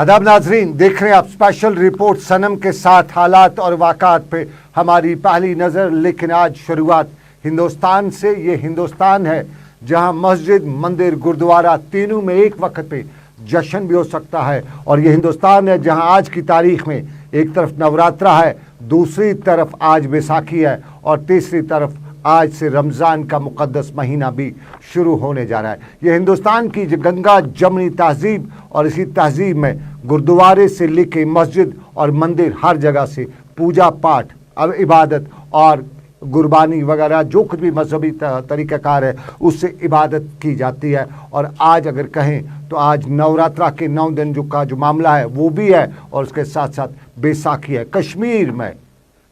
आदाब नाजरीन, देख रहे हैं आप स्पेशल रिपोर्ट सनम के साथ हालात और वाक़ात पे हमारी पहली नज़र। लेकिन आज शुरुआत हिंदुस्तान से। ये हिंदुस्तान है जहां मस्जिद, मंदिर, गुरुद्वारा तीनों में एक वक्त पे जश्न भी हो सकता है। और ये हिंदुस्तान है जहां आज की तारीख में एक तरफ नवरात्रा है, दूसरी तरफ आज बैसाखी है और तीसरी तरफ आज से रमज़ान का मुक़द्दस महीना भी शुरू होने जा रहा है। ये हिंदुस्तान की गंगा जमनी तहज़ीब, और इसी तहज़ीब में गुरुद्वारे से लेके मस्जिद और मंदिर हर जगह से पूजा पाठ, अब इबादत और गुरबानी वगैरह जो कुछ भी मजहबी तरीक़ाकार है उससे इबादत की जाती है। और आज अगर कहें तो आज नवरात्रा के 9 दिन जो मामला है वो भी है, और उसके साथ साथ बैसाखी है। कश्मीर में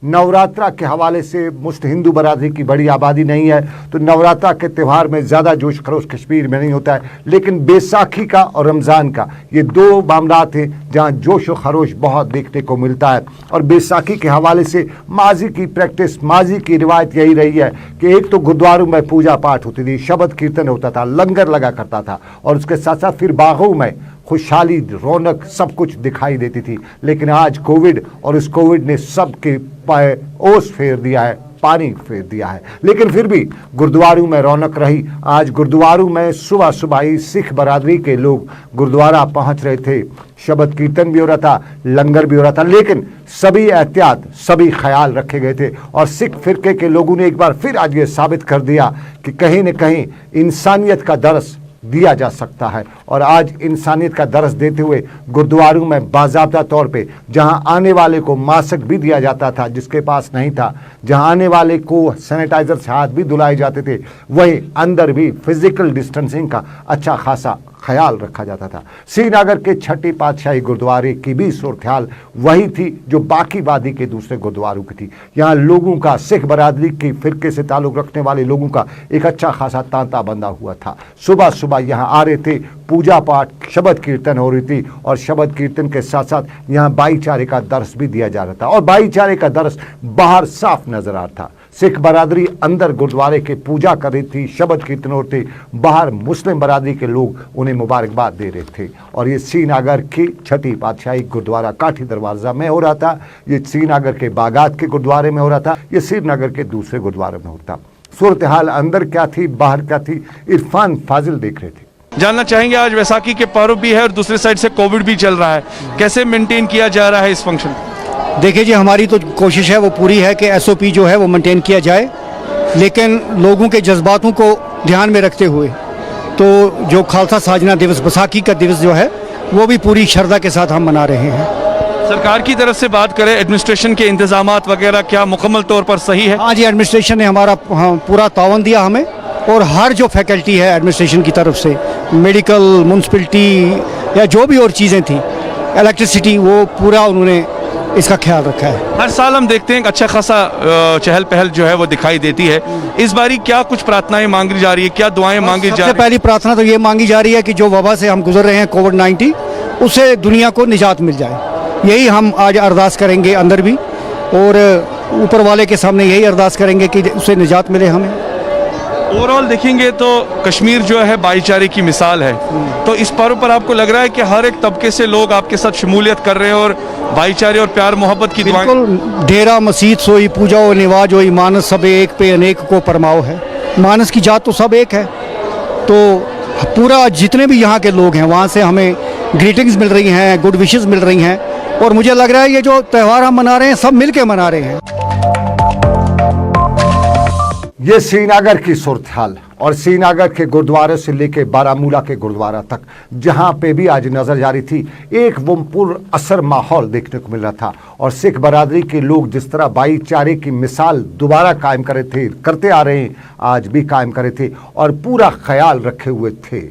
नवरात्रा के हवाले से मुस्लिम हिंदू बरादरी की बड़ी आबादी नहीं है, तो नवरात्रा के त्यौहार में ज़्यादा जोश खरोश कश्मीर में नहीं होता है। लेकिन बैसाखी का और रमज़ान का ये दो मामला थे जहाँ जोश व खरोश बहुत देखने को मिलता है। और बैसाखी के हवाले से माजी की प्रैक्टिस, माजी की रिवायत यही रही है कि एक तो गुरुद्वारों में पूजा पाठ होती थी, शब्द कीर्तन होता था, लंगर लगा करता था, और उसके साथ साथ फिर बागों में खुशहाली, रौनक, सब कुछ दिखाई देती थी। लेकिन आज कोविड, और इस कोविड ने सबके पाए ओस फेर दिया है, पानी फेर दिया है। लेकिन फिर भी गुरुद्वारों में रौनक रही। आज गुरुद्वारों में सुबह सुबह ही सिख बरादरी के लोग गुरुद्वारा पहुंच रहे थे, शब्द कीर्तन भी हो रहा था, लंगर भी हो रहा था। लेकिन सभी एहतियात, सभी ख्याल रखे गए थे। और सिख फिरके के लोगों ने एक बार फिर आज ये साबित कर दिया कि कहीं न कहीं इंसानियत का दर्स दिया जा सकता है। और आज इंसानियत का दर्स देते हुए गुरुद्वारों में बाज़ाब्ता तौर पे जहां आने वाले को मास्क भी दिया जाता था जिसके पास नहीं था, जहां आने वाले को सैनिटाइजर से हाथ भी धुलाए जाते थे, वहीं अंदर भी फिजिकल डिस्टेंसिंग का अच्छा खासा ख्याल रखा जाता था। श्रीनगर के छठी पातशाही गुरुद्वारे की भी सूरत हाल वही थी जो बाकी वादी के दूसरे गुरुद्वारों की थी। यहाँ लोगों का, सिख बरादरी की फिरके से ताल्लुक़ रखने वाले लोगों का एक अच्छा खासा तांता बंधा हुआ था। सुबह सुबह यहाँ आ रहे थे, पूजा पाठ, शब्द कीर्तन हो रही थी, और शब्द कीर्तन के साथ साथ यहाँ भाईचारे का दर्स भी दिया जा रहा था। और भाईचारे का दर्स बाहर साफ नजर आ रहा था। सिख बरादरी अंदर गुरुद्वारे के पूजा कर रही थी, शब्द कीर्तन होते, बाहर मुस्लिम बरादरी के लोग उन्हें मुबारकबाद दे रहे थे। और ये श्रीनगर की छठी पातशाही गुरुद्वारा काठी दरवाज़ा में हो रहा था, ये श्रीनगर के बागात के गुरुद्वारे में हो रहा था, ये श्रीनगर के दूसरे गुरुद्वारे में होता। सूरत हाल अंदर क्या थी, बाहर क्या थी, इरफान फाजिल देख रहे थे। जानना चाहेंगे, आज वैसाखी के पर्व भी है और दूसरी साइड से कोविड भी चल रहा है, कैसे मेंटेन किया जा रहा है इस फंक्शन? देखिए जी, हमारी तो कोशिश है वो पूरी है कि एसओपी जो है वो मेंटेन किया जाए, लेकिन लोगों के जज्बातों को ध्यान में रखते हुए तो जो खालसा साजना दिवस, बैसाखी का दिवस जो है वो भी पूरी श्रद्धा के साथ हम मना रहे हैं। सरकार की तरफ से बात करें, एडमिनिस्ट्रेशन के इंतजामात वगैरह क्या मुकम्मल तौर पर सही है? हाँ जी, एडमिनिस्ट्रेशन ने हमारा पूरा तावन दिया हमें, और हर जो फैकल्टी है एडमिनिस्ट्रेशन की तरफ से, मेडिकल, म्यूनसिपलिटी या जो भी और चीज़ें थी, इलेक्ट्रिसिटी, वो पूरा उन्होंने इसका ख्याल रखा है। हर साल हम देखते हैं कि अच्छा खासा चहल पहल जो है वो दिखाई देती है। इस बारी क्या कुछ प्रार्थनाएं मांगी जा रही है, क्या दुआएं मांगी जा रही है? सबसे पहली प्रार्थना तो ये मांगी जा रही है कि जो वबा से हम गुजर रहे हैं, कोविड-19, उससे दुनिया को निजात मिल जाए। यही हम आज अरदास करेंगे अंदर भी, और ऊपर वाले के सामने यही अरदास करेंगे कि उससे निजात मिले हमें। ओवरऑल देखेंगे तो कश्मीर जो है भाईचारे की मिसाल है, तो इस पर्व पर आपको लग रहा है कि हर एक तबके से लोग आपके साथ शमूलियत कर रहे हैं और भाईचारे और प्यार मोहब्बत की दुआएं? बिल्कुल, डेरा मस्जिद सोई, पूजा और निवाज होई, मानस सब एक पे अनेक को परमाओ है। मानस की जात तो सब एक है, तो पूरा जितने भी यहाँ के लोग हैं वहाँ से हमें ग्रीटिंग्स मिल रही हैं, गुड विशेस मिल रही हैं, और मुझे लग रहा है ये जो त्यौहार हम मना रहे हैं सब मिल के मना रहे हैं। ये श्रीनगर की सूरत हाल, और श्रीनगर के गुरुद्वारे से लेके बारामूला के गुरुद्वारा तक जहां पे भी आज नजर जारी थी, एक वो पुर असर माहौल देखने को मिल रहा था। और सिख बरादरी के लोग जिस तरह भाईचारे की मिसाल दोबारा कायम करे थे, करते आ रहे हैं, आज भी कायम करे थे और पूरा ख्याल रखे हुए थे।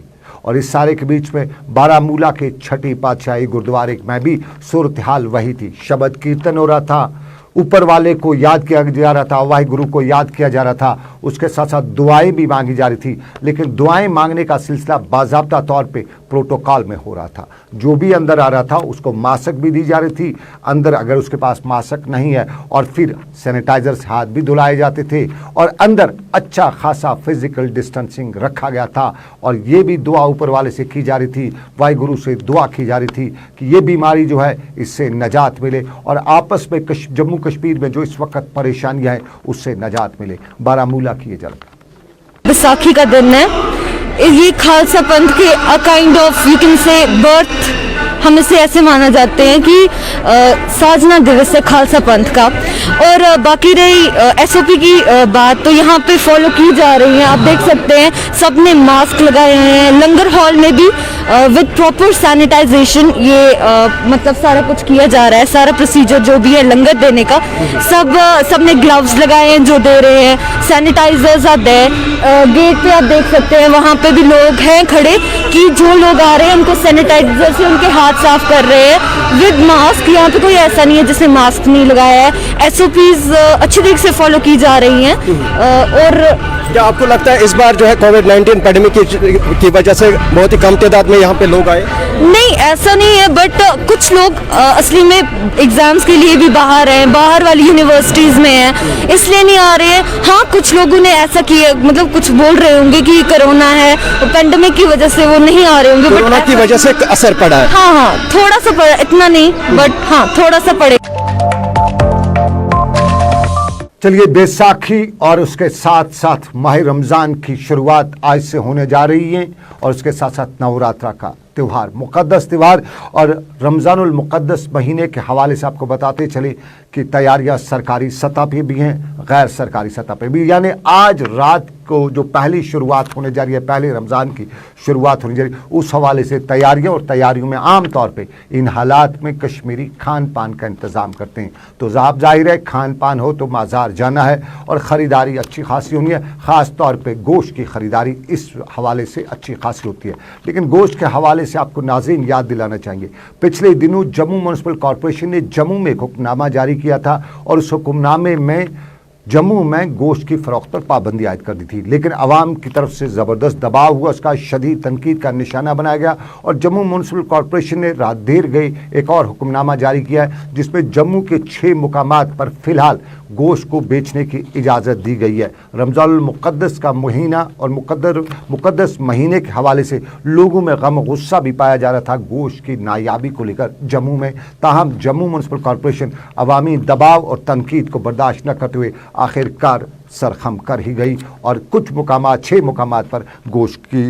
और इस सारे के बीच में बारामूला के छठी पातशाही गुरुद्वारे में भी सूरत हाल वही थी। शब्द कीर्तन हो रहा था, ऊपर वाले को याद किया जा रहा था, वाहिगुरु को याद किया जा रहा था, उसके साथ साथ दुआएं भी मांगी जा रही थी। लेकिन दुआएं मांगने का सिलसिला बाज़ाब्ता तौर पे प्रोटोकॉल में हो रहा था। जो भी अंदर आ रहा था उसको मास्क भी दी जा रही थी अंदर, अगर उसके पास मास्क नहीं है, और फिर सैनिटाइजर से हाथ भी धुलाए जाते थे, और अंदर अच्छा खासा फिजिकल डिस्टेंसिंग रखा गया था। और ये भी दुआ ऊपर वाले से की जा रही थी, वाहिगुरु से दुआ की जा रही थी कि ये बीमारी जो है इससे निजात मिले, और आपस में जम्मू कश्मीर में जो इस वक्त परेशानियां हैं उससे निजात मिले। बारामूला की ये झलक। बैसाखी का दिन है, ये खालसा पंथ के a kind of you can say birth, हम इसे ऐसे माना जाते हैं कि साजना दिवस है खालसा पंथ का। और बाकी रही एसओपी की बात, तो यहाँ पे फॉलो की जा रही है। आप देख सकते हैं सबने मास्क लगाए हैं, लंगर हॉल में भी विद प्रॉपर सैनिटाइजेशन ये मतलब सारा कुछ किया जा रहा है, सारा प्रोसीजर जो भी है लंगर देने का, सबने ग्लव्स लगाए हैं जो दे रहे हैं, सैनिटाइजर्स आते हैं। गेट पे आप देख सकते हैं वहाँ पे भी लोग हैं खड़े कि जो लोग आ रहे हैं उनको सैनिटाइजर से उनके हाथ साफ कर रहे हैं विद मास्क। यहाँ पे कोई ऐसा नहीं है जिसने मास्क नहीं लगाया है। एसओपीज अच्छी तरीके से फॉलो की जा रही हैं। और क्या आपको लगता है इस बार जो है कोविड-19 पैंडेमिक की वजह से बहुत ही कम तादाद में यहाँ पे लोग आए? नहीं, ऐसा नहीं है, बट कुछ लोग असली में एग्जाम्स के लिए भी बाहर हैं, बाहर वाली यूनिवर्सिटीज़ में हैं, इसलिए नहीं आ रहे हैं। हाँ, कुछ लोगों ने ऐसा किया, मतलब कुछ बोल रहे होंगे कि कोरोना है, पैंडेमिक की वजह से वो नहीं आ रहे होंगे। कोरोना की वजह से असर पड़ा है? हाँ, थोड़ा सा पड़ा, इतना नहीं, बट हाँ थोड़ा सा पड़े। चलिए, बैसाखी और उसके साथ साथ माह रमज़ान की शुरुआत आज से होने जा रही है, और उसके साथ साथ नवरात्रा का त्यौहार, मुक़द्दस त्यौहार। और रमज़ानुल मुक़द्दस महीने के हवाले से आपको बताते चले कि तैयारियां सरकारी सतह पे भी हैं, गैर सरकारी सतह पे भी। यानी आज रात को जो पहली शुरुआत होने जा रही है, पहले रमज़ान की शुरुआत होने जा रही है, उस हवाले से तैयारियां, और तैयारियों में आम तौर पे इन हालात में कश्मीरी खान पान का इंतज़ाम करते हैं। तो ज़ाब जाहिर है खान पान हो तो बाज़ार जाना है, और ख़रीदारी अच्छी खासी होनी है। ख़ास तौर पे गोश्त की ख़रीदारी इस हवाले से अच्छी खासी होती है। लेकिन गोश्त के हवाले से आपको नाज़रीन याद दिलाना चाहेंगे, पिछले दिनों जम्मू म्यूनसिपल कॉरपोरेशन ने जम्मू में एक हुक्मनामा जारी किया था, और उस हुक्मनामे में जम्मू में गोश्त की फ़रोख्त पर पाबंदी आयद कर दी थी। लेकिन अवाम की तरफ से ज़बरदस्त दबाव हुआ, उसका शदीद तनकीद का निशाना बनाया गया, और जम्मू म्यूनसिपल कॉरपोरेशन ने रात देर गई एक और हुक्मनामा जारी किया है, जिसमें जम्मू के 6 मुकामात पर फ़िलहाल गोश्त को बेचने की इजाज़त दी गई है। रमज़ानुल मुक़द्दस का महीना और मुक़द्दस महीने के हवाले से लोगों में गम गुस्सा भी पाया जा रहा था गोश्त की नायाबी को लेकर जम्मू में। ताहम जम्मू म्यूनसिपल कॉरपोरेशन अवामी दबाव और तनकीद को बर्दाश्त न करते हुए आखिरकार सरखम कर ही गई, और कुछ मुकामात, 6 मुकामात पर गोश्त की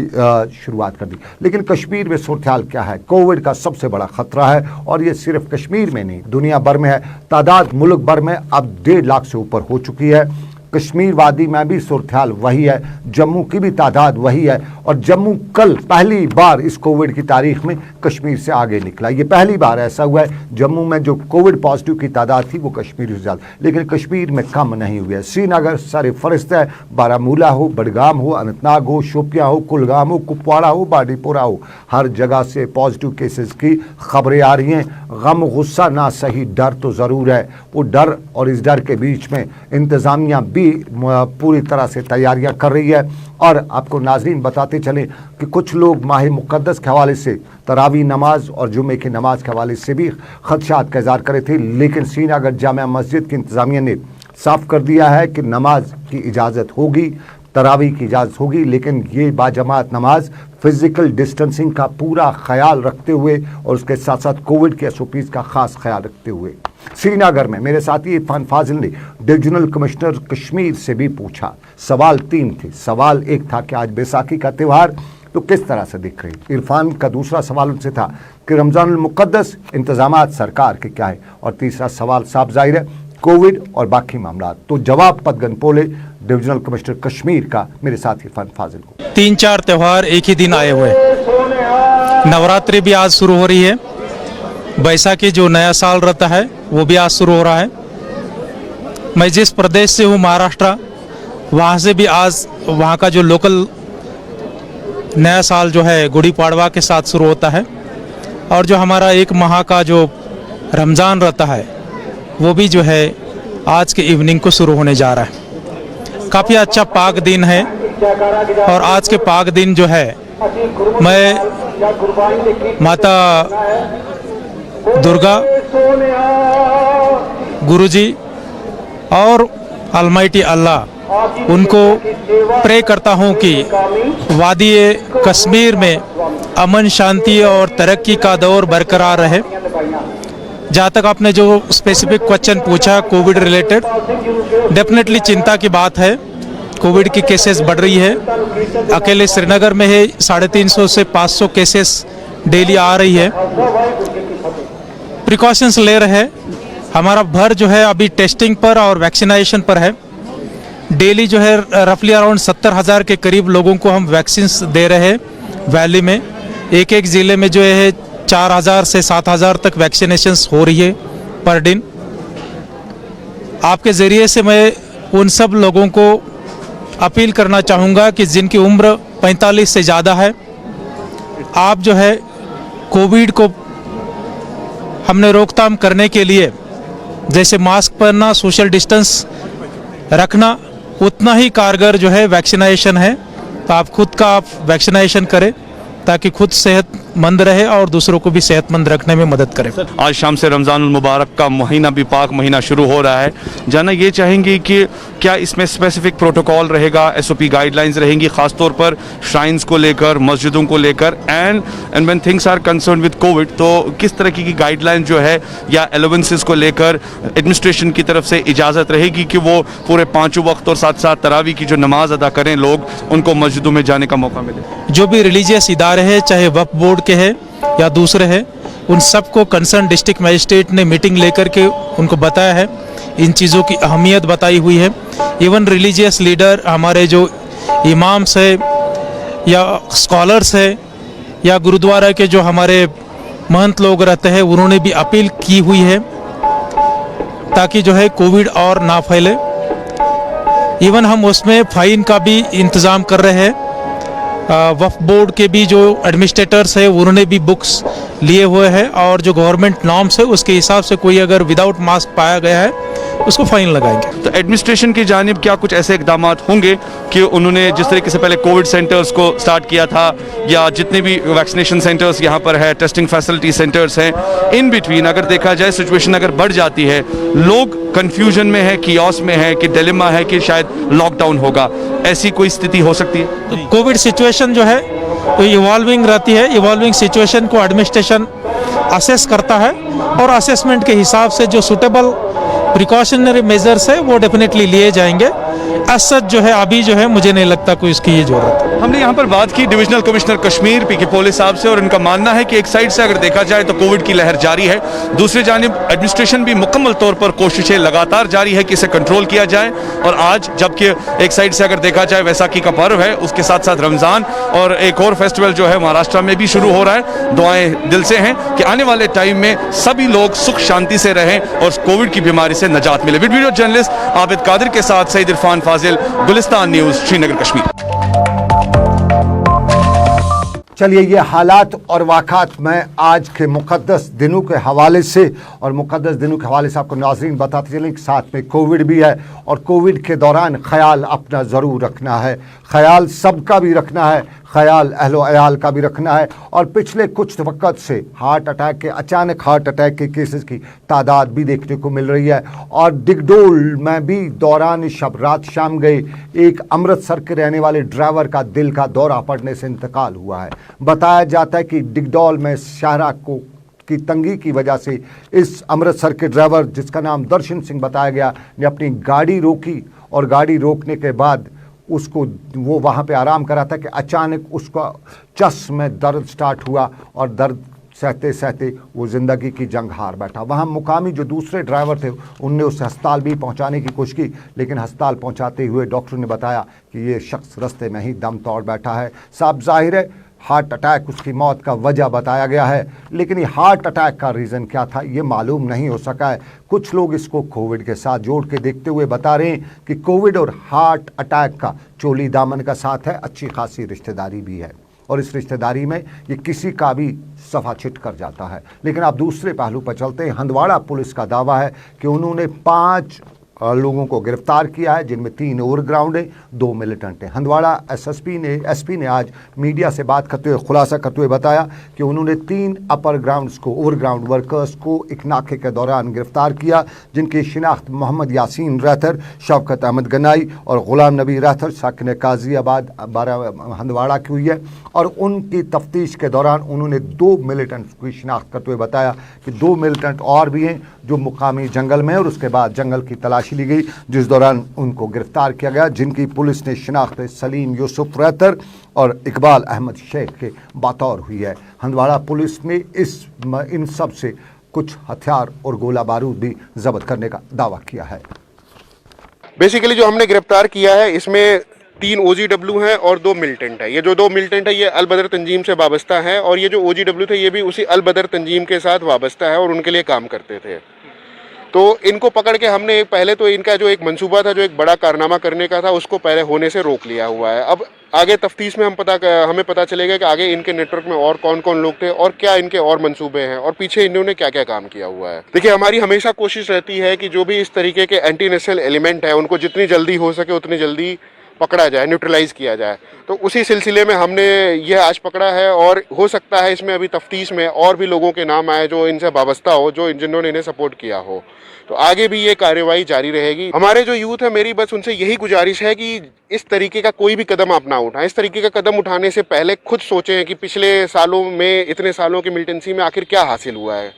शुरुआत कर दी। लेकिन कश्मीर में सूरत हाल क्या है? कोविड का सबसे बड़ा ख़तरा है, और ये सिर्फ कश्मीर में नहीं दुनिया भर में है। तादाद मुल्क भर में अब 1.5 लाख से ऊपर हो चुकी है। कश्मीर वादी में भी सूरत हाल वही है, जम्मू की भी तादाद वही है, और जम्मू कल पहली बार इस कोविड की तारीख में कश्मीर से आगे निकला। ये पहली बार ऐसा हुआ है, जम्मू में जो कोविड पॉजिटिव की तादाद थी वो कश्मीर से ज़्यादा, लेकिन कश्मीर में कम नहीं हुई है। श्रीनगर सर फहरिस्त है, बारामूला हो, बडगाम हो, अनंतनाग हो, शोपियाँ हो, कुलगाम हो, कुपवाड़ा हो, बांडीपोरा हो, हर जगह से पॉजिटिव केसेस की खबरें आ रही हैं। गम गुस्सा ना सही, डर तो ज़रूर है। वो डर और इस डर के बीच में इंतज़ामिया भी पूरी तरह से तैयारियां कर रही है। और आपको नाज़रीन बताते चलें कि कुछ लोग माह मुक़द्दस के हवाले से तरावी नमाज और जुमे की नमाज के हवाले से भी खदशात का इज़हार करे थे, लेकिन श्रीनगर जामिया मस्जिद की इंतज़ामिया ने साफ कर दिया है कि नमाज की इजाज़त होगी, तरावी की इजाज़त होगी, लेकिन ये बाजमात नमाज फिज़िकल डिस्टेंसिंग का पूरा ख्याल रखते हुए, और उसके साथ साथ कोविड के SOPs का ख़ास ख्याल रखते हुए। श्रीनगर में मेरे साथी इरफान फाजिल ने डिविजनल कमिश्नर कश्मीर से भी पूछा। सवाल 3 थे। सवाल 1 था कि आज बैसाखी का त्यौहार तो किस तरह से दिख रही। इरफान का दूसरा सवाल उनसे था कि रमज़ानुल मुक़द्दस इंतज़ामात सरकार के क्या है, और तीसरा सवाल साफ जाहिर है कोविड और बाकी मामला। तो जवाब पदगन पोले डिविजनल कमिश्नर कश्मीर का मेरे साथ इरफान फाजिल को। 3-4 त्यौहार एक ही दिन आए हुए, नवरात्रि भी आज शुरू हो रही है, बैसाखी जो नया साल रहता है वो भी आज शुरू हो रहा है। मैं जिस प्रदेश से हूँ महाराष्ट्र, वहाँ से भी आज वहाँ का जो लोकल नया साल जो है गुड़ी पाड़वा के साथ शुरू होता है, और जो हमारा 1 माह का जो रमज़ान रहता है वो भी जो है आज के इवनिंग को शुरू होने जा रहा है। काफ़ी अच्छा पाक दिन है, और आज के पाक दिन जो है मैं माता दुर्गा, गुरुजी और अलमाइटी अल्लाह, उनको प्रे करता हूं कि वादी कश्मीर में अमन, शांति और तरक्की का दौर बरकरार रहे। जहाँ तक आपने जो स्पेसिफिक क्वेश्चन पूछा कोविड रिलेटेड, डेफिनेटली चिंता की बात है। कोविड की केसेस बढ़ रही है। अकेले श्रीनगर में है 350 से 500 केसेस डेली आ रही है। प्रिकॉशंस ले रहे हैं। हमारा भर जो है अभी टेस्टिंग पर और वैक्सीनेशन पर है। डेली जो है रफली अराउंड 70,000 के करीब लोगों को हम वैक्सीन दे रहे हैं वैली में। एक एक ज़िले में जो है 4,000 से 7,000 तक वैक्सीनेशंस हो रही है पर दिन। आपके ज़रिए से मैं उन सब लोगों को अपील करना चाहूँगा कि जिनकी उम्र 45 से ज़्यादा है, आप जो है कोविड को हमने रोकथाम करने के लिए जैसे मास्क पहनना, सोशल डिस्टेंस रखना, उतना ही कारगर जो है वैक्सीनेशन है। तो आप खुद का आप वैक्सीनेशन करें ताकि खुद सेहतमंद रहे और दूसरों को भी सेहतमंद रखने में मदद करें। आज शाम से रमज़ान मुबारक का महीना भी पाक महीना शुरू हो रहा है। जानना ये चाहेंगे कि क्या इसमें स्पेसिफिक प्रोटोकॉल रहेगा, SOP गाइडलाइंस रहेंगी, खासतौर पर श्राइन्स को लेकर, मस्जिदों को लेकर, and when things are concern with covid, तो किस तरह की गाइडलाइन जो है या अलाउंसेस को लेकर एडमिनिस्ट्रेशन की तरफ से इजाज़त रहेगी कि वो पूरे 5 वक्त और साथ साथ तरावी की जो नमाज अदा करें लोग, उनको मस्जिदों में जाने का मौका मिले? जो भी रिलीजियस इदारे हैं, चाहे वक्फ बोर्ड के हैं या दूसरे हैं, उन सबको कंसर्न डिस्ट्रिक्ट मजिस्ट्रेट ने मीटिंग लेकर के उनको बताया है, इन चीज़ों की अहमियत बताई हुई है। इवन रिलीजियस लीडर, हमारे जो इमाम्स है या स्कॉलर्स है या गुरुद्वारा के जो हमारे महंत लोग रहते हैं, उन्होंने भी अपील की हुई है ताकि जो है कोविड और ना फैले। इवन हम उसमें फ़ाइन का भी इंतज़ाम कर रहे हैं। वक्फ बोर्ड के भी जो एडमिनिस्ट्रेटर्स है उन्होंने भी बुक्स लिए हुए हैं और जो गवर्नमेंट नॉर्म्स है उसके हिसाब से कोई अगर विदाउट मास्क पाया गया है उसको फाइन लगाएंगे। तो एडमिनिस्ट्रेशन की जानिब क्या कुछ ऐसे इकदाम होंगे कि उन्होंने जिस तरीके से पहले कोविड सेंटर्स को स्टार्ट किया था या जितने भी वैक्सीनेशन सेंटर्स यहाँ पर है, टेस्टिंग फैसिलिटी सेंटर्स हैं, इन बिटवीन अगर देखा जाए सिचुएशन अगर बढ़ जाती है, लोग कंफ्यूजन में है, कियोस में है कि डिलेमा है कि शायद लॉकडाउन होगा, ऐसी कोई स्थिति हो सकती है? तो कोविड सिचुएशन जो है तो इवॉल्विंग रहती है। इवॉल्विंग सिचुएशन को एडमिनिस्ट्रेशन असेस करता है और असेसमेंट के हिसाब से जो सूटेबल प्रिकॉशनरी मेजर्स है वो डेफिनेटली लिए जाएंगे। एज सच जो है अभी जो है मुझे नहीं लगता कोई इसकी ये जरूरत है। हमने यहाँ पर बात की डिविजनल कमिश्नर कश्मीर पीके पुलिस साहब से और उनका मानना है कि एक साइड से अगर देखा जाए तो कोविड की लहर जारी है, दूसरी जानिब एडमिनिस्ट्रेशन भी मुकम्मल तौर पर कोशिशें लगातार जारी है कि इसे कंट्रोल किया जाए। और आज जबकि एक साइड से अगर देखा जाए वैसाखी का पर्व है, उसके साथ साथ रमज़ान और एक और फेस्टिवल जो है महाराष्ट्र में भी शुरू हो रहा है। दुआएं दिल से हैं कि आने वाले टाइम में सभी लोग सुख शांति से रहें और कोविड की बीमारी से नजात मिले। वीडियो जर्नलिस्ट आबिद कादिर के साथ सईद इरफान फाजिल, गुलिस्तान न्यूज़, श्रीनगर, कश्मीर। चलिए, ये हालात और वाक़ात मैं आज के मुक़द्दस दिनों के हवाले से और मुक़द्दस दिनों के हवाले से आपको नाज़रीन बताते चलें कि साथ में कोविड भी है और कोविड के दौरान ख्याल अपना ज़रूर रखना है, ख्याल सबका भी रखना है, ख्याल अहलो अयाल का भी रखना है। और पिछले कुछ वक्त से अचानक हार्ट अटैक के केसेस की तादाद भी देखने को मिल रही है। और डिगडोल में भी दौरान शब रात शाम गए एक अमृतसर के रहने वाले ड्राइवर का दिल का दौरा पड़ने से इंतकाल हुआ है। बताया जाता है कि डिगडोल में शाहरा की तंगी की वजह से इस अमृतसर के ड्राइवर, जिसका नाम दर्शन सिंह बताया गया, ने अपनी गाड़ी रोकी और गाड़ी रोकने के बाद वो वहाँ पे आराम कर रहा था कि अचानक उसका चस्ट में दर्द स्टार्ट हुआ और दर्द सहते सहते वो ज़िंदगी की जंग हार बैठा। वहाँ मुकामी जो दूसरे ड्राइवर थे उनने उसे अस्पताल भी पहुँचाने की कोशिश की, लेकिन अस्पताल पहुँचाते हुए डॉक्टर ने बताया कि ये शख्स रास्ते में ही दम तोड़ बैठा है। साफ जाहिर है हार्ट अटैक उसकी मौत का वजह बताया गया है, लेकिन ये हार्ट अटैक का रीज़न क्या था ये मालूम नहीं हो सका है। कुछ लोग इसको कोविड के साथ जोड़ के देखते हुए बता रहे हैं कि कोविड और हार्ट अटैक का चोली दामन का साथ है, अच्छी खासी रिश्तेदारी भी है और इस रिश्तेदारी में ये किसी का भी सफ़ा छिट कर जाता है। लेकिन आप दूसरे पहलू पर चलते हैं। हंदवाड़ा पुलिस का दावा है कि उन्होंने 5 लोगों को गिरफ्तार किया है, जिनमें 3 ओवरग्राउंड हैं, 2 मिलिटेंट हैं। हंदवाड़ा एसपी ने आज मीडिया से बात करते हुए खुलासा करते हुए बताया कि उन्होंने 3 अपर ग्राउंड्स को, ओवरग्राउंड वर्कर्स को एक नाके के दौरान गिरफ्तार किया, जिनकी शिनाख्त मोहम्मद यासीन रहतर, शौकत अहमद गनाई और गुलाम नबी रहतर साकिन काजियाबाद 12 हंदवाड़ा की हुई है। और उनकी तफ्तीश के दौरान उन्होंने 2 मिलिटेंट्स की शिनाख्त करते हुए बताया कि 2 मिलिटेंट और भी हैं जो मुकामी जंगल में, और उसके बाद जंगल की तलाशी ली गई जिस दौरान उनको गिरफ्तार किया गया, जिनकी पुलिस ने शिनाख्त सलीम यूसुफ रहतर और इकबाल अहमद शेख के बतौर हुई है। हंदवाड़ा पुलिस ने इन सब से कुछ हथियार और गोला बारूद भी जब्त करने का दावा किया है। बेसिकली जो हमने गिरफ्तार किया है इसमें 3 OGW हैं और 2 मिलिटेंट है। ये जो 2 मिलिटेंट है ये अल बदर तंजीम से वाबस्ता है, और ये जो OGW थे ये भी उसी अल बदर तंजीम के साथ वाबस्ता है और उनके लिए काम करते थे। तो इनको पकड़ के हमने पहले तो इनका जो एक मंसूबा था, जो एक बड़ा कारनामा करने का था, उसको पहले होने से रोक लिया हुआ है। अब आगे तफ्तीश में हमें पता चलेगा कि आगे इनके नेटवर्क में और कौन कौन लोग थे और क्या इनके और मंसूबे हैं और पीछे इन्होंने क्या क्या काम किया हुआ है। देखिए, हमारी हमेशा कोशिश रहती है कि जो भी इस तरीके के एंटी नेशनल एलिमेंट है उनको जितनी जल्दी हो सके उतनी जल्दी पकड़ा जाए, न्यूट्रलाइज किया जाए। तो उसी सिलसिले में हमने यह आज पकड़ा है, और हो सकता है इसमें अभी तफ्तीश में और भी लोगों के नाम आए जो इनसे वाबस्ता हो, जिन्होंने इन्हें सपोर्ट किया हो। तो आगे भी ये कार्रवाई जारी रहेगी। हमारे जो यूथ है, मेरी बस उनसे यही गुजारिश है कि इस तरीके का कोई भी कदम आप ना उठाएं। इस तरीके का कदम उठाने से पहले खुद सोचें कि पिछले सालों में, इतने सालों की मिलिटेंसी में आखिर क्या हासिल हुआ है।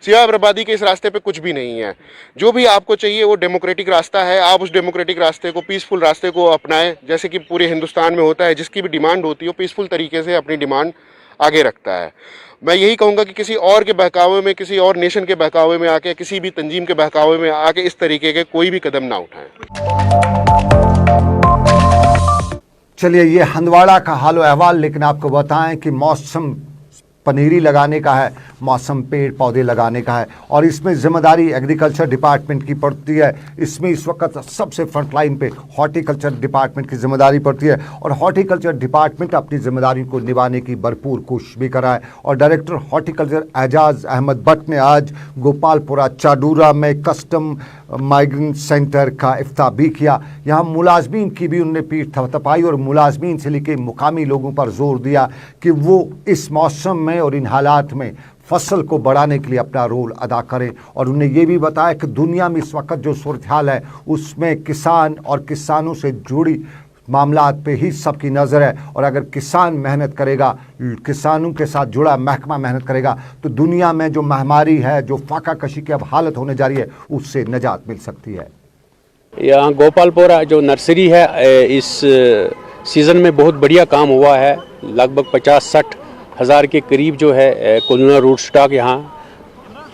सिवाय बर्बादी के इस रास्ते पे कुछ भी नहीं है। जो भी आपको चाहिए वो डेमोक्रेटिक रास्ता है, आप उस डेमोक्रेटिक रास्ते को, पीसफुल रास्ते को अपनाएं, जैसे कि पूरे हिंदुस्तान में होता है। जिसकी भी डिमांड होती है वो पीसफुल तरीके से अपनी डिमांड आगे रखता है। मैं यही कहूँगा कि किसी और के बहकावे में, किसी और नेशन के बहकावे में आके, किसी भी तंजीम के बहकावे में आके इस तरीके के कोई भी कदम ना उठाएं। चलिए, ये हंदवाड़ा का हाल अहवाल, लेकिन आपको बताएं कि मौसम पनीरी लगाने का है, मौसम पेड़ पौधे लगाने का है, और इसमें जिम्मेदारी एग्रीकल्चर डिपार्टमेंट की पड़ती है। इसमें इस वक्त सबसे फ्रंट लाइन पे हॉर्टिकल्चर डिपार्टमेंट की जिम्मेदारी पड़ती है, और हॉर्टिकल्चर डिपार्टमेंट अपनी जिम्मेदारी को निभाने की भरपूर कोशिश भी कर रहा है। और डायरेक्टर हॉर्टिकल्चर एजाज अहमद भट्ट ने आज गोपालपुरा चाडूरा में कस्टम माइग्रेंट सेंटर का इफ्ताह भी किया। यहाँ मुलाजमीन की भी उन्होंने पीठ थपथपाई और मुलाजमीन से लेकर मुकामी लोगों पर जोर दिया कि वो इस मौसम में और इन हालात में फसल को बढ़ाने के लिए अपना रोल अदा करें। और उन्हें ये भी बताया कि दुनिया में इस वक्त जो सूरत हाल है उसमें किसान और किसानों से जुड़ी मामलात पे ही सबकी नज़र है, और अगर किसान मेहनत करेगा, किसानों के साथ जुड़ा महकमा मेहनत करेगा, तो दुनिया में जो महामारी है, जो फाका कशी की अब हालत होने जा रही है, उससे निजात मिल सकती है। यहाँ गोपालपुरा जो नर्सरी है, इस सीज़न में बहुत बढ़िया काम हुआ है। लगभग 50-60 हज़ार के करीब जो है कोलोना रूट स्टॉक यहाँ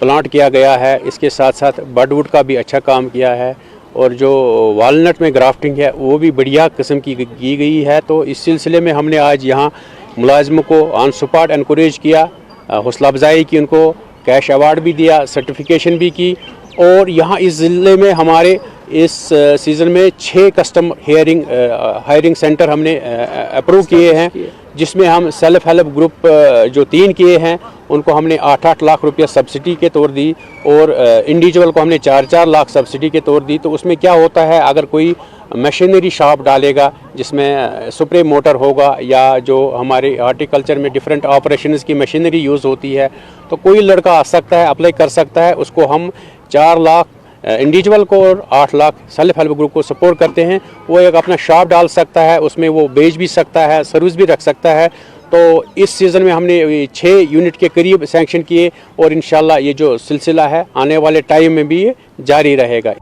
प्लांट किया गया है। इसके साथ साथ बडवुड का भी अच्छा काम किया है, और जो वालनट में ग्राफ्टिंग है वो भी बढ़िया किस्म की गई है। तो इस सिलसिले में हमने आज यहाँ मुलाजिमों को ऑन स्पॉट एनकरेज किया, हौसला अफजाई की, उनको कैश अवार्ड भी दिया, सर्टिफिकेशन भी की। और यहाँ इस ज़िले में हमारे इस सीज़न में 6 कस्टम हायरिंग सेंटर हमने अप्रूव किए हैं, जिसमें हम सेल्फ हेल्प ग्रुप जो 3 किए हैं उनको हमने 8-8 लाख रुपया सब्सिडी के तौर दी, और इंडिविजुअल को हमने 4-4 लाख सब्सिडी के तौर दी। तो उसमें क्या होता है, अगर कोई मशीनरी शॉप डालेगा जिसमें स्प्रे मोटर होगा, या जो हमारे हॉर्टिकल्चर में डिफरेंट ऑपरेशंस की मशीनरी यूज़ होती है, तो कोई लड़का आ सकता है, अप्लाई कर सकता है। उसको हम 4 लाख इंडिविजुअल को और 8 लाख सेल्फ हेल्प ग्रुप को सपोर्ट करते हैं। वो एक अपना शॉप डाल सकता है, उसमें वो बेच भी सकता है, सर्विस भी रख सकता है। तो इस सीज़न में हमने 6 यूनिट के करीब सैंक्शन किए, और इंशाल्लाह ये जो सिलसिला है आने वाले टाइम में भी ये जारी रहेगा।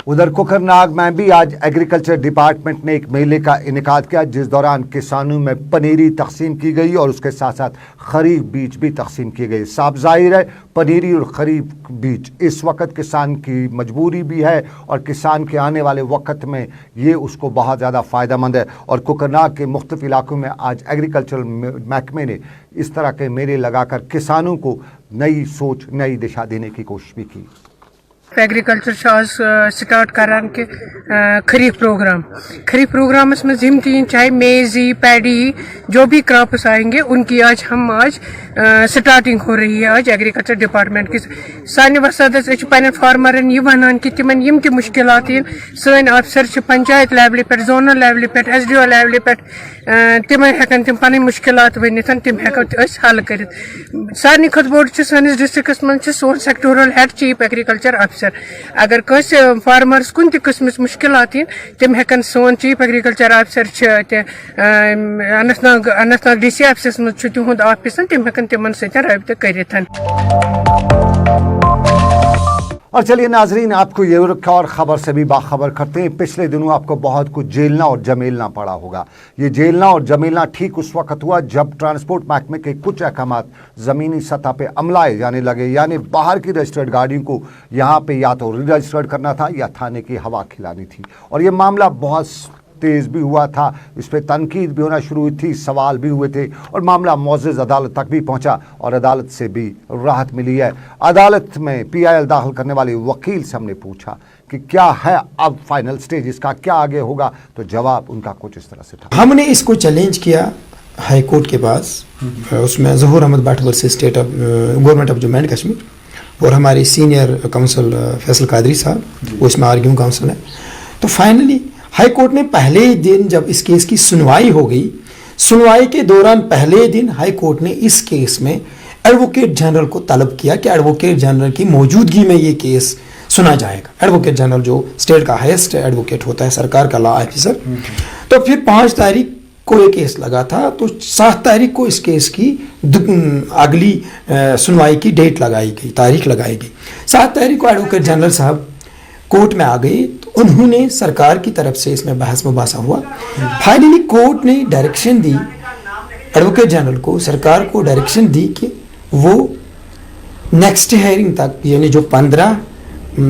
उधर कुकरनाग में भी आज एग्रीकल्चर डिपार्टमेंट ने एक मेले का इनेकाद किया, जिस दौरान किसानों में पनीरी तकसीम की गई और उसके साथ साथ खरीफ बीज भी तकसीम किए गए। साफ जाहिर है पनीरी और खरीफ बीज इस वक्त किसान की मजबूरी भी है, और किसान के आने वाले वक्त में ये उसको बहुत ज़्यादा फ़ायदेमंद है। और कुकरनाग के मुख्तलिफ इलाकों में आज एग्रीकल्चर महकमे ने इस तरह के मेले लगाकर किसानों को नई सोच, नई दिशा देने की कोशिश भी की। एग्रीकल्चर आज स्टार्ट करान के खरीफ प्रोग्रामस में जिम तीन चाहे मेज़ी पैडी जो भी क्रॉप्स आएंगे उनकी आज स्टार्टिंग हो रही है आज एग्रीकल्चर डिपार्टमेंट की सान वसादस पे फार्मरन यह वनान कि तिमन यम त मुश्किलात सन अफसर पंचायत लेवल पे जोनल लेवल पे SDO लेवल पे तिम हेकन तिम पन मुश्किलात वनिथ तिम हेको हल कर सारे खुद बोड़ सानिस डिस्ट्रिक्टस मं सोन सेक्टोरल हेड चीफ एग्रीकल्चर अफसर अगर कस फार्मर्स कुन किस्म मुश्किलात तिम हेकन सोन चीफ एग्रीकल्चर अफसर अनंतनाग DC ऑफिस मं तिहुंद ऑफिस तिम हेकन तिमन सतन रब्त करिथन। और चलिए नाजरीन, आपको ये और ख़बर से भी बाखबर करते हैं। पिछले दिनों आपको बहुत कुछ झेलना और जमेलना पड़ा होगा। ये झेलना और जमेलना ठीक उस वक्त हुआ जब ट्रांसपोर्ट महकमे के कुछ अहकाम ज़मीनी सतह पे अमलाए जाने लगे, यानी बाहर की रजिस्टर्ड गाड़ियों को यहाँ पे या तो री रजिस्टर्ड करना था या थाने की हवा खिलानी थी। और ये मामला बहुत तेज़ भी हुआ था, इस पर तनकीद भी होना शुरू हुई थी, सवाल भी हुए थे और मामला मुअज़्ज़ज़ अदालत तक भी पहुंचा और अदालत से भी राहत मिली है। अदालत में PIL दाखिल करने वाले वकील से हमने पूछा कि क्या है अब फाइनल स्टेज, इसका क्या आगे होगा, तो जवाब उनका कुछ इस तरह से था। हमने इसको चैलेंज किया हाई कोर्ट के पास, उसमें Zahoor Ahmad Bhatt versus state of government of Jammu and Kashmir और हमारे सीनियर काउंसिल फैसल कादरी साहब, वो इसमें आर्ग्यूइंग काउंसिल है। तो फाइनली हाई कोर्ट ने पहले दिन जब इस केस की सुनवाई हो गई, सुनवाई के दौरान पहले दिन हाई कोर्ट ने इस केस में एडवोकेट जनरल को तलब किया कि एडवोकेट जनरल की मौजूदगी में ये केस सुना जाएगा। एडवोकेट जनरल जो स्टेट का हाईएस्ट एडवोकेट होता है, सरकार का लॉ ऑफिसर। तो फिर 5 तारीख को ये केस लगा था, तो 7 तारीख को इस केस की अगली सुनवाई की डेट लगाई गई, तारीख लगाई गई। 7 तारीख को एडवोकेट जनरल साहब कोर्ट में आ गए, तो उन्होंने सरकार की तरफ से इसमें बहस मुबासा हुआ। फाइनली कोर्ट ने डायरेक्शन दी एडवोकेट जनरल को, सरकार को डायरेक्शन दी कि वो नेक्स्ट हियरिंग तक, यानी जो 15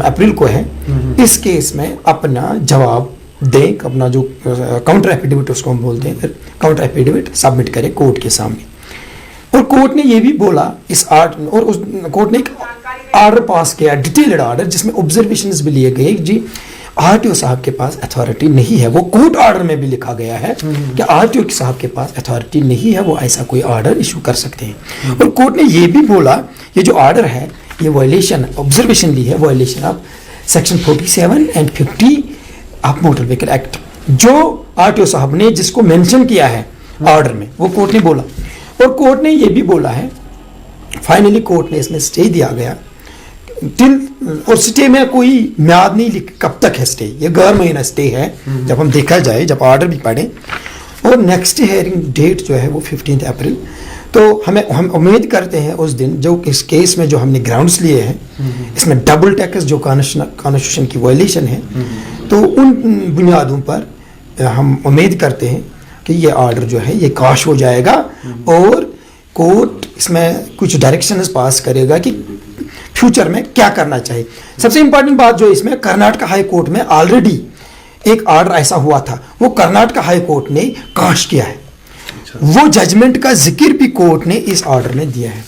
अप्रैल को है, इस केस में अपना जवाब दें, अपना जो काउंटर एफिडेविट उसको हम बोलते हैं, फिर काउंटर एफिडेविट सबमिट करें कोर्ट के सामने। और कोर्ट ने ये भी बोला इस कोर्ट ने एक ऑर्डर पास किया, डिटेल्ड ऑर्डर, जिसमें ऑब्जर्वेशंस भी लिए गए जी RTO साहब के पास अथॉरिटी नहीं है। वो कोर्ट ऑर्डर में भी लिखा गया है कि RTO साहब के पास अथॉरिटी नहीं है, वो ऐसा कोई ऑर्डर इशू कर सकते हैं। और कोर्ट ने ये भी बोला ये जो ऑर्डर है ये वायलेशन, ऑब्जर्वेशन ली है, violation of section 47 and 50 of motor vehicle act, जो RTO साहब ने जिसको मेंशन किया है ऑर्डर में, वो कोर्ट ने बोला। और कोर्ट ने ये भी बोला है, फाइनली कोर्ट ने इसमें स्टे दिया गया और स्टे में कोई म्याद नहीं लिख कब तक है स्टे, ये गैर महीना स्टे है जब हम देखा जाए, जब ऑर्डर भी पढ़े। और नेक्स्ट हियरिंग डेट जो है वो 15 अप्रैल। तो हम उम्मीद करते हैं उस दिन जो इस केस में जो हमने ग्राउंड्स लिए हैं, इसमें डबल टैक्स जो कॉन्स्टिट्यूशन की वायलेशन है, तो उन बुनियादों पर हम उम्मीद करते हैं कि ये ऑर्डर जो है ये काश हो जाएगा और कोर्ट इसमें कुछ डायरेक्शंस पास करेगा कि फ्यूचर में क्या करना चाहिए। सबसे इंपॉर्टेंट बात जो इसमें, कर्नाटक हाई कोर्ट में ऑलरेडी एक ऑर्डर ऐसा हुआ था, वो कर्नाटक हाई कोर्ट ने काश किया है। वो जजमेंट का जिक्र भी कोर्ट ने इस ऑर्डर में दिया है।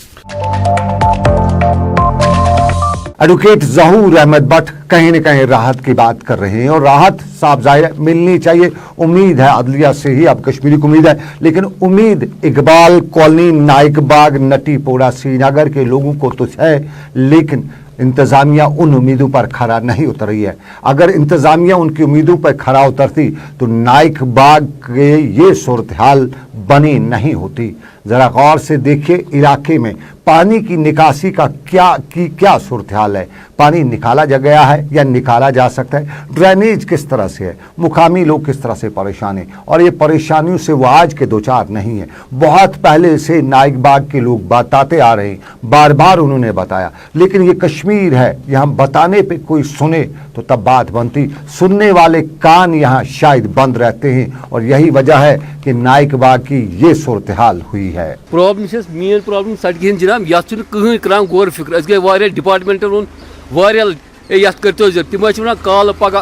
एडवोकेट ज़हूर अहमद भट्ट कहीं न कहीं राहत की बात कर रहे हैं और राहत साफ जाहिर मिलनी चाहिए। उम्मीद है अदलिया से ही, अब कश्मीरी को उम्मीद है, लेकिन उम्मीद इकबाल कॉलोनी, नाइक बाग, नटीपोरा, श्रीनगर के लोगों को तो है, लेकिन इंतज़ामिया उन उम्मीदों पर खरा नहीं उतर रही है। अगर इंतज़ामिया उनकी उम्मीदों पर खरा उतरती तो नाइक बाग के ये सूरत हाल बनी नहीं होती। ज़रा गौर से देखिए, इलाके में पानी की निकासी का क्या सूरत हाल है। पानी निकाला जा गया है या निकाला जा सकता है, ड्रेनेज किस तरह से है, मुकामी लोग किस तरह से परेशान हैं, और ये परेशानियों से वो आज के दो चार नहीं है, बहुत पहले से नाइक बाग के लोग बताते आ रहे हैं, बार बार उन्होंने बताया। लेकिन ये कश्मीर है, यहाँ बताने पे कोई सुने तो तब बात बनती, सुनने वाले कान यहाँ शायद बंद रहते हैं, और यही वजह है कि नाइक बाग की ये सूरत हाल हुई है। प्रॉब्लम मेन प्रॉब्लम सड़क हंद जनाब, ये कहीं करान गौर फिक्र, अस गई डिपार्टमेंटन वो ये करो तम वन कल पगह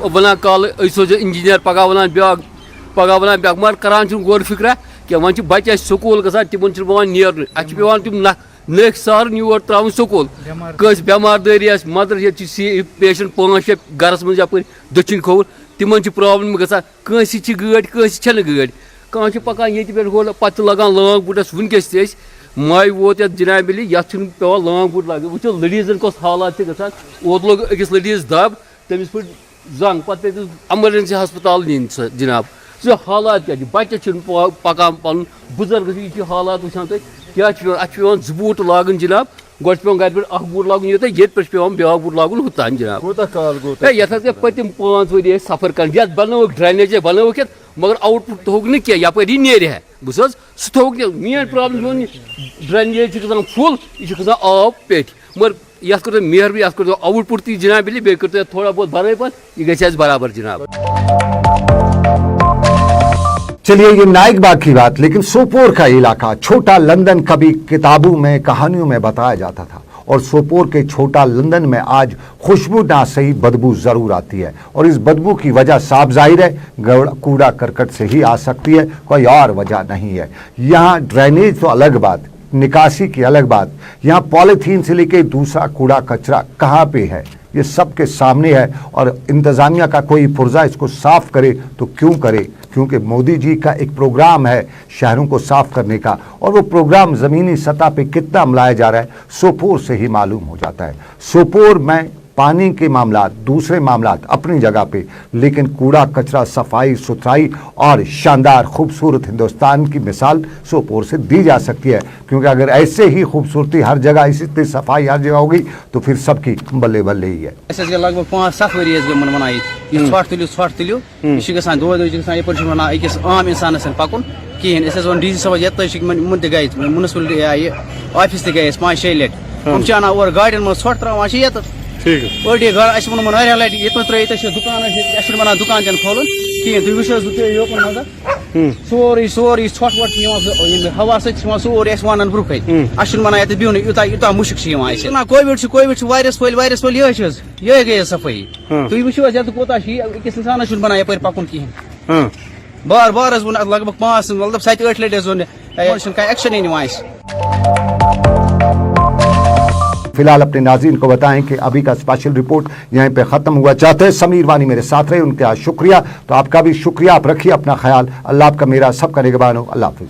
वन कल सोजो इंजीनियर पगह वन मगर करान गौर फिक्रा क्या वन बच्चे स्कूल ग तिमन पे नीर पे तम नख सार योर त्रावन स्कूल कस बेमारदारी मदर ये पेशेंट 5-6 गरस मज यप दक्षिण खोवर तिमन प्रॉब्लम गसा कंसी गाड़ी कंसी गाड़ी कह पकान ये पे पत् लगान लांग बूटस वनकस माय वोत ये जनाब अली ये पे लांग बूट लग वो लडीजन कस हालात गसान ओत लोग अकिस लडीज दब तमिस पे जंग पे एमरजेंसी हस्पताल नीन जनाब सो हालात क्या बच्चे पकान पन बुजुर्ग ये हालात वुचान तुम क्या पे 2 बूट लागन जनाब गो पे घर पे 1 बूट लागन ये पे ब्या बूट लागन हुतान जनाब ये पतिम 5 वरी सफर कर बनोक ड्रेनेज बनोक मगर आउटपुट थोक न क्या यपरी नेर है बस सह थोक मेन प्रॉब्लम ड्रेनेज फुल यह आब पेट मगर ये कर मेहरबानी ये कर आउटपुट ती जनाब बे कर थोड़ा बहुत भर पे यह गई बराबर जनाब। चलिए ये नाइक बाग की बात, लेकिन सोपोर का इलाका छोटा लंदन कभी किताबों में कहानियों में बताया जाता था और सोपोर के छोटा लंदन में आज खुशबू ना सही बदबू जरूर आती है और इस बदबू की वजह साफ जाहिर है कूड़ा करकट से ही आ सकती है, कोई और वजह नहीं है। यहाँ ड्रेनेज तो अलग बात, निकासी की अलग बात, यहाँ पॉलीथीन से लेके दूसरा कूड़ा कचरा कहाँ पे है ये सबके सामने है और इंतजामिया का कोई पुर्जा इसको साफ करे तो क्यों करे, क्योंकि मोदी जी का एक प्रोग्राम है शहरों को साफ करने का और वो प्रोग्राम ज़मीनी सतह पे कितना अमलाया जा रहा है सोपोर से ही मालूम हो जाता है। सोपोर में पानी के मामलात, दूसरे मामलात अपनी जगह पे, लेकिन कूड़ा कचरा, सफाई सुथराई और शानदार खूबसूरत हिंदुस्तान की मिसाल सोपोर से दी जा सकती है, क्योंकि अगर ऐसे ही खूबसूरती हर जगह, इसी सफाई हर जगह होगी तो फिर सबकी बल्ले बल्ले ही है। लगभग 5-7 वरी बनाई षठ तुलियो यह दो अकिस आम इंसान पकुन कहें डी सी साहब ये गए म्यूनसिपलिटी आये ऑफिस गए 5-6 लट हम अना और गाड़ियों मज षठ त्रावान ये ओडी घर वो लट ये त्र दुकान बना दुकान तन खोल कहें तुम वो योकन मज सोरे सोरे षठ वट हवा सोरे वन ब्रुख बना ये बिहन यूत मुश्क कोविड फैल ये गई सफाई तुम वो ये कोता अकिस इंसान बना यप पकुन कहें बार बार लगभग 5 मतलब 7-8 लट एक्शन ही फिलहाल अपने नाज़रीन को बताएं कि अभी का स्पेशल रिपोर्ट यहीं पे ख़त्म हुआ। चाहते हैं समीर वानी मेरे साथ रहे, उनका शुक्रिया, तो आपका भी शुक्रिया। आप रखिए अपना ख्याल। अल्लाह आपका मेरा सबका निगहबान हो। अल्लाह हाफ़िज़।